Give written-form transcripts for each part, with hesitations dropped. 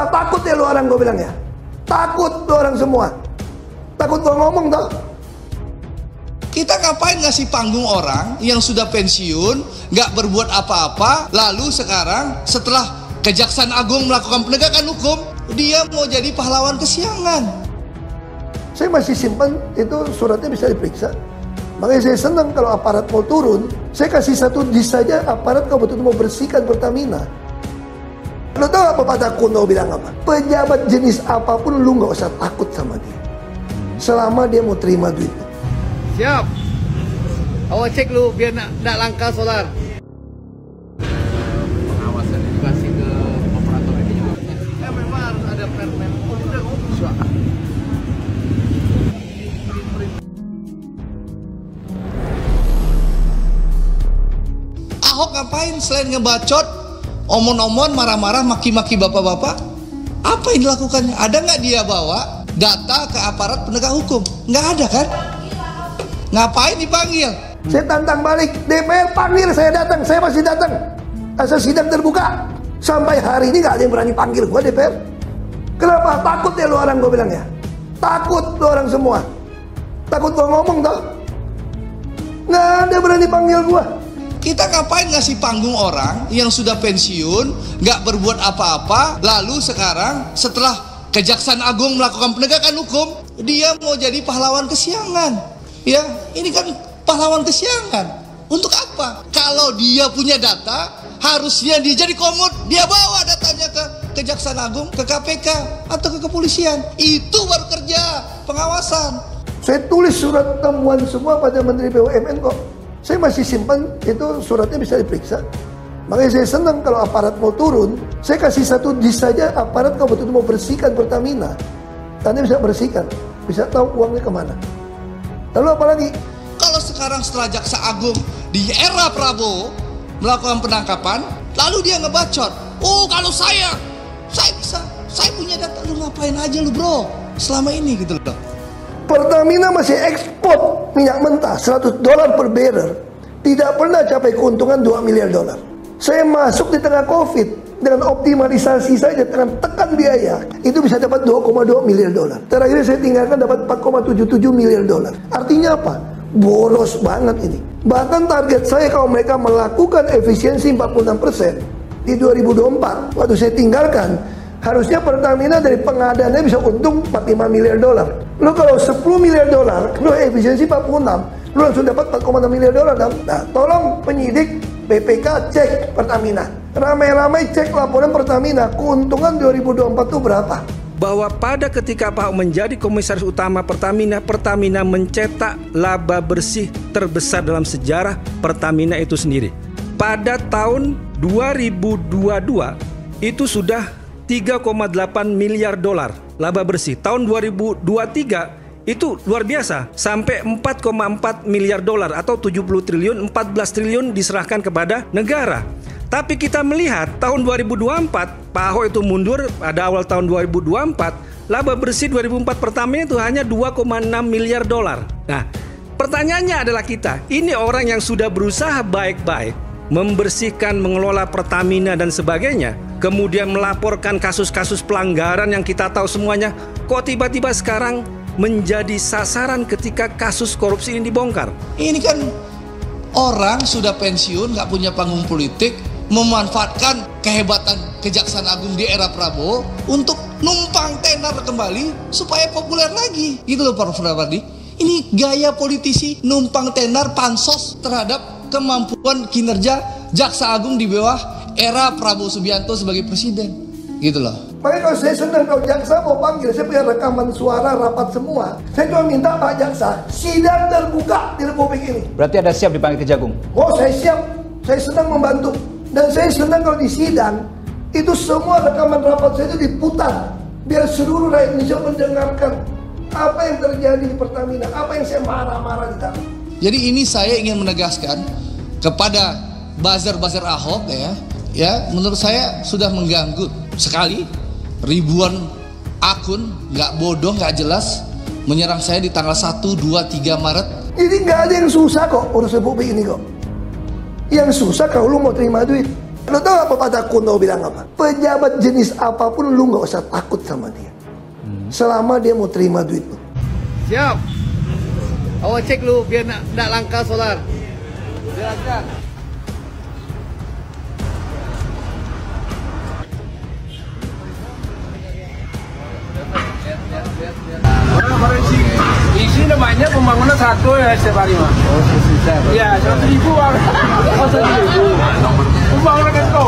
Kenapa? Takut ya lu orang, gue bilang ya. Takut lu orang semua. Takut gue ngomong toh. Kita ngapain ngasih panggung orang yang sudah pensiun, nggak berbuat apa-apa, lalu sekarang setelah Kejaksaan Agung melakukan penegakan hukum, dia mau jadi pahlawan kesiangan. Saya masih simpan itu suratnya, bisa diperiksa. Makanya saya senang kalau aparat mau turun, saya kasih satu disk saja, aparat kalau betul-betul mau bersihkan Pertamina. Lo tau apa Pak Kuno bilang apa? Pejabat jenis apapun lu nggak usah takut sama dia, selama dia mau terima duit. Siap. Awak cek lu biar nak langka solar. Pengawasan edukasi ke operator ini juga. Ya memang harus ada permen. Ahok ngapain selain ngebacot, omon-omon, marah-marah, maki-maki bapak-bapak? Apa yang dilakukannya? Ada nggak dia bawa data ke aparat penegak hukum? Nggak ada kan? Ngapain dipanggil? Saya tantang balik, DPR panggil saya datang, saya masih datang. Asal sidang terbuka. Sampai hari ini gak ada yang berani panggil gua DPR. Kenapa? Takut ya lu orang, gue bilang ya. Takut lu orang semua. Takut gua ngomong toh. Nggak ada berani panggil gua. Kita ngapain ngasih panggung orang yang sudah pensiun, nggak berbuat apa-apa, lalu sekarang setelah Kejaksaan Agung melakukan penegakan hukum, dia mau jadi pahlawan kesiangan. Ya, ini kan pahlawan kesiangan. Untuk apa? Kalau dia punya data, harusnya dia jadi komod, dia bawa datanya ke Kejaksaan Agung, ke KPK, atau ke kepolisian. Itu baru kerja pengawasan. Saya tulis surat temuan semua pada Menteri BUMN kok. Saya masih simpan itu suratnya, bisa diperiksa. Makanya saya senang kalau aparat mau turun, saya kasih satu disk saja, aparat kalau betul-betul mau bersihkan Pertamina. Tadi bisa bersihkan, bisa tahu uangnya kemana. Lalu apa lagi? Kalau sekarang setelah Jaksa Agung di era Prabowo melakukan penangkapan, lalu dia ngebacot. Oh, kalau saya bisa, saya punya data. Lu ngapain aja lu bro selama ini gitu loh. Pertamina masih ekspor minyak mentah $100 per barrel, tidak pernah capai keuntungan $2 miliar. Saya masuk di tengah COVID, dengan optimalisasi saja, dengan tekan biaya, itu bisa dapat $2,2 miliar. Terakhir saya tinggalkan dapat $4,77 miliar. Artinya apa? Boros banget ini. Bahkan target saya kalau mereka melakukan efisiensi 46% di 2024, waktu saya tinggalkan, harusnya Pertamina dari pengadaannya bisa untung $45 miliar. Lo kalau $10 miliar, lo efisiensi 46, lo langsung dapat $4,6 miliar. Nah, tolong penyidik BPK cek Pertamina. Ramai-ramai cek laporan Pertamina, keuntungan 2024 itu berapa? Bahwa pada ketika Pak Ahok menjadi komisaris utama Pertamina, Pertamina mencetak laba bersih terbesar dalam sejarah Pertamina itu sendiri. Pada tahun 2022 itu sudah $3,8 miliar laba bersih. Tahun 2023 itu luar biasa, sampai $4,4 miliar atau 70 triliun, 14 triliun diserahkan kepada negara. Tapi kita melihat tahun 2024, Pak Ahok itu mundur pada awal tahun 2024, laba bersih 2004 Pertamina itu hanya $2,6 miliar. Nah, pertanyaannya adalah ini orang yang sudah berusaha baik-baik membersihkan, mengelola Pertamina dan sebagainya, kemudian melaporkan kasus-kasus pelanggaran yang kita tahu semuanya, kok tiba-tiba sekarang menjadi sasaran ketika kasus korupsi ini dibongkar? Ini kan orang sudah pensiun, nggak punya panggung politik, memanfaatkan kehebatan Kejaksaan Agung di era Prabowo untuk numpang tenar kembali supaya populer lagi. Gitu loh Pak Ferdinand. Ini gaya politisi numpang tenar pansos terhadap kemampuan kinerja Jaksa Agung di bawah era Prabowo Subianto sebagai presiden. Gitu loh. Makanya kalau saya senang kalau jaksa mau panggil, saya punya rekaman suara rapat semua. Saya cuma minta Pak Jaksa, sidang terbuka di Republik ini. Berarti ada siap dipanggil ke Jagung? Oh, saya siap. Saya senang membantu. Dan saya senang kalau di sidang, itu semua rekaman rapat saya itu diputar. Biar seluruh rakyat Indonesia mendengarkan apa yang terjadi di Pertamina, apa yang saya marah-marah di dalam. Jadi ini saya ingin menegaskan kepada buzzer-buzzer Ahok ya, menurut saya sudah mengganggu sekali. Ribuan akun nggak bodoh, nggak jelas menyerang saya di tanggal 1, 2, 3 Maret. Jadi nggak ada yang susah kok urus Republik ini kok. Yang susah kalau lu mau terima duit. Lo tau apa Pak Kuno bilang apa? Pejabat jenis apapun lu nggak usah takut sama dia. Selama dia mau terima duit lu. Siap. Awak cek lu biar nak langka solar. Silakan. Isi namanya pembangunan satu ya setiap hari mah. Oh, susah. Iya, 100.000 bang. 100.000. Pembangunan Kesko.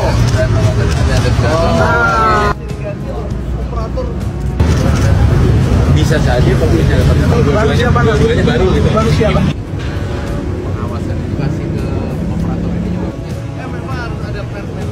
Bisa saja kalau Baru siapa? baru gitu. Baru siapa? Pengawasan edukasi ke operator ini juga. Ya memang harus ada permen.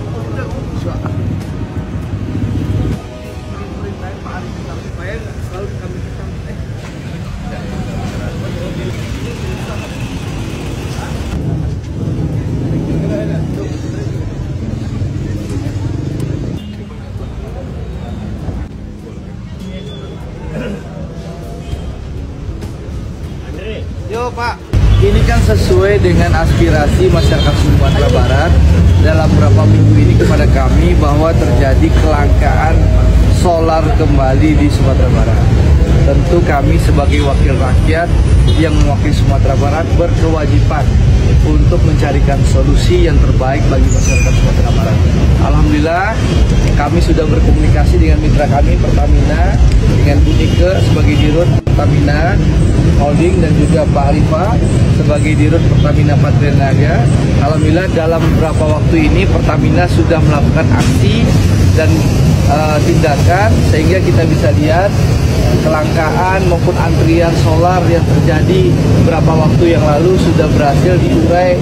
Yo Pak, ini kan sesuai dengan aspirasi masyarakat Sumatera Barat dalam beberapa minggu ini kepada kami bahwa terjadi kelangkaan solar kembali di Sumatera Barat. Tentu kami sebagai wakil rakyat yang mewakili Sumatera Barat berkewajiban untuk mencarikan solusi yang terbaik bagi masyarakat Sumatera Barat. Alhamdulillah kami sudah berkomunikasi dengan mitra kami Pertamina, dengan Bu Nike sebagai Dirut Pertamina Holding dan juga Pak Arifa sebagai Dirut Pertamina Patraniaga. Alhamdulillah dalam beberapa waktu ini Pertamina sudah melakukan aksi dan tindakan sehingga kita bisa lihat kelangkaan maupun antrian solar yang terjadi beberapa waktu yang lalu sudah berhasil diurai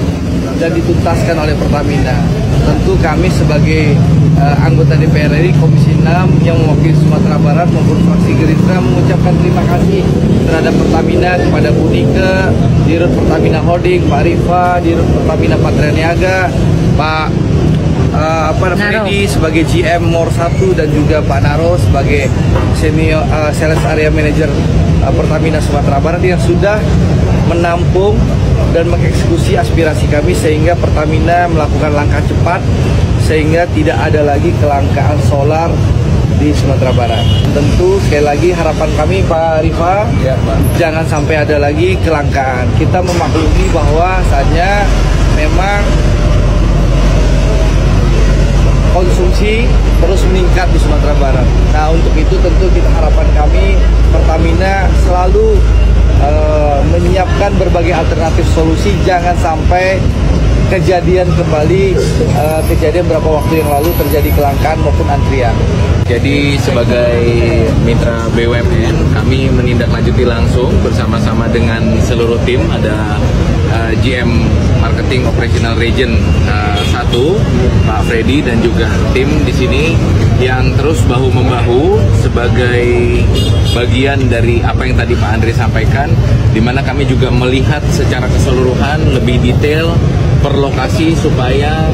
dan dituntaskan oleh Pertamina. Tentu kami sebagai anggota DPR RI Komisi 6 yang mewakili Sumatera Barat maupun fraksi Gerindra mengucapkan terima kasih terhadap Pertamina, kepada Bu Nike, Dirut Pertamina Holding, Pak Rifa, Dirut Pertamina Patraniaga, Pak Freddy sebagai GM Mor 1 dan juga Pak Naro sebagai senior sales area manager Pertamina Sumatera Barat yang sudah menampung dan mengeksekusi aspirasi kami sehingga Pertamina melakukan langkah cepat sehingga tidak ada lagi kelangkaan solar di Sumatera Barat. Tentu sekali lagi harapan kami Pak Rifa, ya, Pak, jangan sampai ada lagi kelangkaan. Kita memaklumi bahwa saatnya memang konsumsi terus meningkat di Sumatera Barat. Nah, untuk itu tentu kita harapan kami Pertamina selalu menyiapkan berbagai alternatif solusi, jangan sampai kejadian kembali kejadian beberapa waktu yang lalu terjadi kelangkaan maupun antrian. Jadi sebagai mitra BUMN kami menindaklanjuti langsung bersama-sama dengan seluruh tim, ada GM Marketing Operational Region 1 Pak Freddy dan juga tim di sini yang terus bahu-membahu sebagai bagian dari apa yang tadi Pak Andre sampaikan, di mana kami juga melihat secara keseluruhan lebih detail per lokasi supaya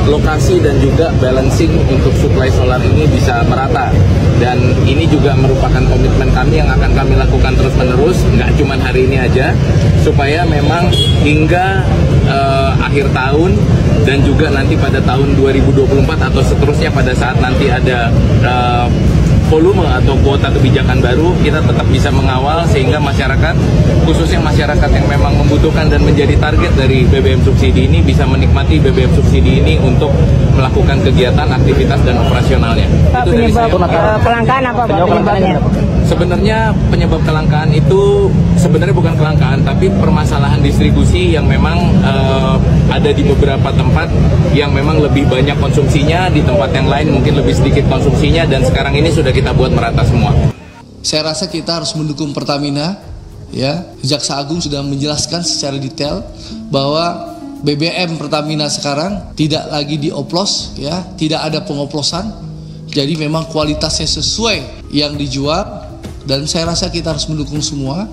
lokasi dan juga balancing untuk supply solar ini bisa merata. Dan ini juga merupakan komitmen kami yang akan kami lakukan terus-menerus, nggak cuma hari ini aja, supaya memang hingga akhir tahun dan juga nanti pada tahun 2024 atau seterusnya pada saat nanti ada volume atau kuota kebijakan baru, kita tetap bisa mengawal sehingga masyarakat, khususnya masyarakat yang memang membutuhkan dan menjadi target dari BBM subsidi ini, bisa menikmati BBM subsidi ini untuk melakukan kegiatan, aktivitas, dan operasionalnya. Pak, itu penyebab dari saya. kelangkaan apa Pak penyebabnya? Sebenarnya penyebab kelangkaan itu sebenarnya bukan kelangkaan, tapi permasalahan distribusi yang memang ada di beberapa tempat yang memang lebih banyak konsumsinya, di tempat yang lain mungkin lebih sedikit konsumsinya, dan sekarang ini sudah kita buat merata semua. Saya rasa kita harus mendukung Pertamina, ya. Jaksa Agung sudah menjelaskan secara detail bahwa BBM Pertamina sekarang tidak lagi dioplos, ya, tidak ada pengoplosan. Jadi memang kualitasnya sesuai yang dijual, dan saya rasa kita harus mendukung semua.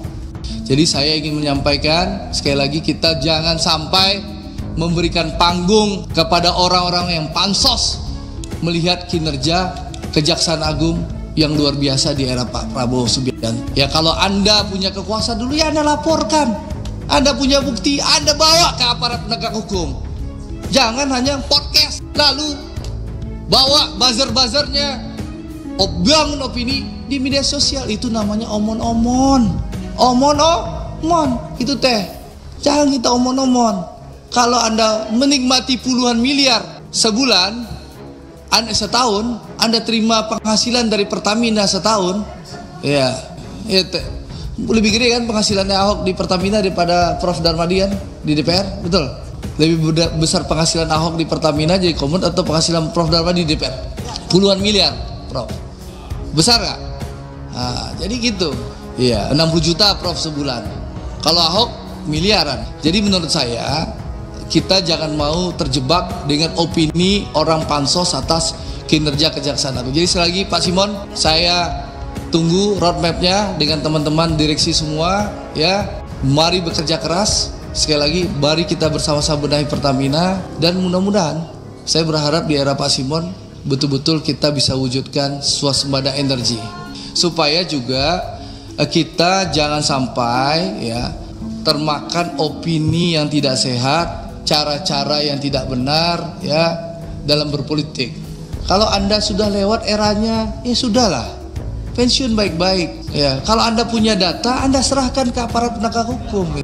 Jadi saya ingin menyampaikan sekali lagi, kita jangan sampai memberikan panggung kepada orang-orang yang pansos melihat kinerja Kejaksaan Agung yang luar biasa di era Pak Prabowo Subianto. Ya, kalau Anda punya kekuasaan dulu, ya Anda laporkan. Anda punya bukti, Anda bawa ke aparat penegak hukum. Jangan hanya podcast lalu bawa buzzer-buzzernya, bangun opini di media sosial. Itu namanya omon-omon. Omon-omon itu teh. Jangan kita omon-omon. Kalau Anda menikmati puluhan miliar sebulan, setahun Anda terima penghasilan dari Pertamina setahun, ya lebih gede kan penghasilannya Ahok di Pertamina daripada Prof Darmadi kan di DPR, betul? Lebih besar penghasilan Ahok di Pertamina jadi Komut atau penghasilan Prof Darmadi di DPR? Puluhan miliar, Prof. Besar nggak? Nah, jadi gitu. Iya, 60 juta Prof sebulan. Kalau Ahok miliaran. Jadi menurut saya kita jangan mau terjebak dengan opini orang pansos atas kinerja Kejaksaan Agung. Jadi sekali lagi Pak Simon, saya tunggu roadmapnya dengan teman-teman direksi semua ya. Mari bekerja keras. Sekali lagi, mari kita bersama-sama benahi Pertamina dan mudah-mudahan saya berharap di era Pak Simon betul-betul kita bisa wujudkan swasembada energi supaya juga kita jangan sampai ya termakan opini yang tidak sehat, cara-cara yang tidak benar ya dalam berpolitik. Kalau Anda sudah lewat eranya, ya sudahlah, pensiun baik-baik ya. Kalau Anda punya data, Anda serahkan ke aparat penegak hukum.